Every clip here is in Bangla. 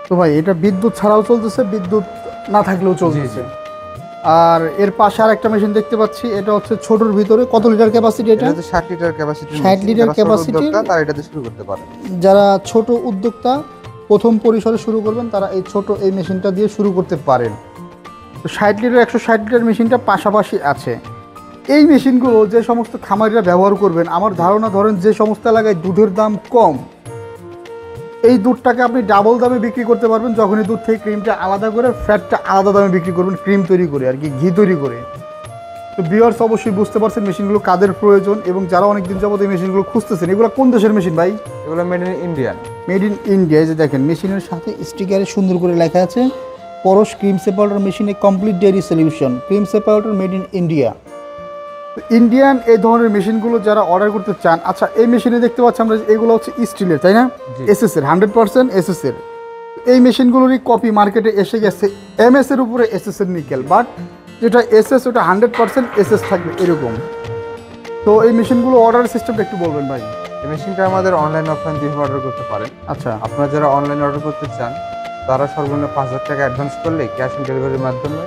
তো ভাই এটা বিদ্যুৎ ছাড়াও চলতেছে, বিদ্যুৎ না থাকলেও চলতেছে। আর এর পাশে আর একটা মেশিন দেখতে পাচ্ছি, এটা হচ্ছে ছোটর ভিতরে। কত লিটার ক্যাপাসিটি এটা? 60 লিটার ক্যাপাসিটি। 60 litre capacity. তারা এটাতে শুরু করতে পারে। যারা ছোট উদ্যোক্তা প্রথম পরিসরে শুরু করবেন তারা এই ছোট এই মেশিনটা দিয়ে শুরু করতে পারেন। তো 60 লিটার 160 লিটার মেশিনটা পাশাপাশি আছে। এই মেশিনগুলো যে সমস্ত খামারিরা ব্যবহার করবেন, আমার ধারণা ধরেন যে সমস্ত এলাকায় দুধের দাম কম, এই দুধটাকে আপনি ডাবল দামে বিক্রি করতে পারবেন যখনই দুধ থেকে ক্রিমটা আলাদা করে ফ্যাটটা আলাদা দামে বিক্রি করবেন, ক্রিম তৈরি করে আর কি, ঘি তৈরি করে। তো ভিউয়ার্স অবশ্যই বুঝতে পারছেন মেশিনগুলো কাদের প্রয়োজন, এবং যারা অনেকদিন যাবত এই মেশিনগুলো খুঁজতেছেন। এগুলো কোন দেশের মেশিন ভাই? এগুলো made in Indian. Made in India. যে দেখেন মেশিনের সাথে স্টিকারে সুন্দর করে লেখা আছে পরশ ক্রিম সেপারেটর মেশিনে complete dairy solution, cream separator made in India. Indian এই ধরনের মেশিনগুলো যারা অর্ডার করতে চান, আচ্ছা এই মেশিনে দেখতে পাচ্ছি আমরা এগুলো হচ্ছে স্টিলের, তাই না? এসএস এর 100% এসএস এর। এই মেশিনগুলোরই কপি মার্কেটে এসে গেছে এমএস এর উপরে এসএস এর নিকেল, বাট যেটা এসএস ওটা 100% এসএস থাকবে এরকম। তো এই মেশিনগুলো অর্ডার সিস্টেমটা একটু বলবেন ভাই। এই মেশিনটা আমাদের অনলাইন অফলাইন দুইভাবে অর্ডার করতে পারেন। আচ্ছা, আপনারা যারা অনলাইন অর্ডার করতে চান তারা সর্বনিম্ন 5,000 টাকা অ্যাডভান্স করলে ক্যাশ অন ডেলিভারির মাধ্যমে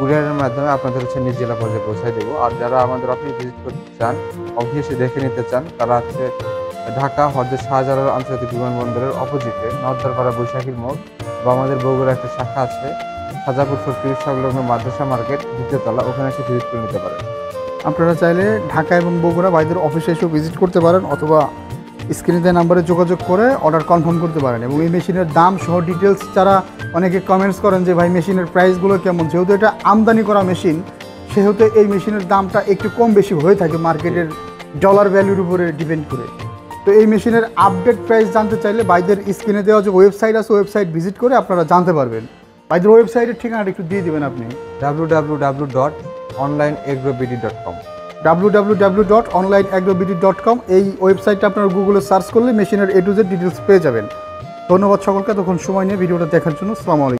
কুরিয়ারের মাধ্যমে আপনাদের হচ্ছে নিজ জেলা পর্যায়ে পৌঁছায় দেবো। আর যারা আমাদের অফিস ভিজিট করতে চান, অফিসে দেখে নিতে চান, তারা হচ্ছে ঢাকা হযরত শাহজালাল আন্তর্জাতিক বিমানবন্দরের অপোজিটে নওদারপাড়া বৈশাখীর মোড়, বা আমাদের বগুড়া একটা শাখা আছে সাজাপুর ফকির সংলগ্ন মাদ্রাসা মার্কেট 2য় তলা, ওখানে এসে ভিজিট করে নিতে পারেন। আপনারা চাইলে ঢাকা এবং বগুড়া ভাইদের অফিসে এসেও ভিজিট করতে পারেন, অথবা স্ক্রিনে দেওয়া নাম্বারে যোগাযোগ করে অর্ডার কনফার্ম করতে পারেন। এবং এই মেশিনের দাম সহ ডিটেলস যারা অনেকে কমেন্টস করেন যে ভাই মেশিনের প্রাইসগুলো কেমন, যেহেতু এটা আমদানি করা মেশিন সেহেতু এই মেশিনের দামটা একটু কম বেশি হয়ে থাকে মার্কেটের ডলার ভ্যালুর উপরে ডিপেন্ড করে। তো এই মেশিনের আপডেট প্রাইস জানতে চাইলে ভাইদের স্ক্রিনে দেওয়া যে ওয়েবসাইট আছে ওয়েবসাইট ভিজিট করে আপনারা জানতে পারবেন। ভাইদের ওয়েবসাইটের ঠিকানাটা একটু দিয়ে দেবেন আপনি। www.onlineagrobd.com www.onlineagrobd.com এই ওয়েবসাইটটা আপনারা গুগলে সার্চ করলে মেশিনের A to Z ডিটেলস পেয়ে যাবেন। ধন্যবাদ সকলকে তখন সময় নিয়ে ভিডিওটা দেখার জন্য। আসসালামু আলাইকুম।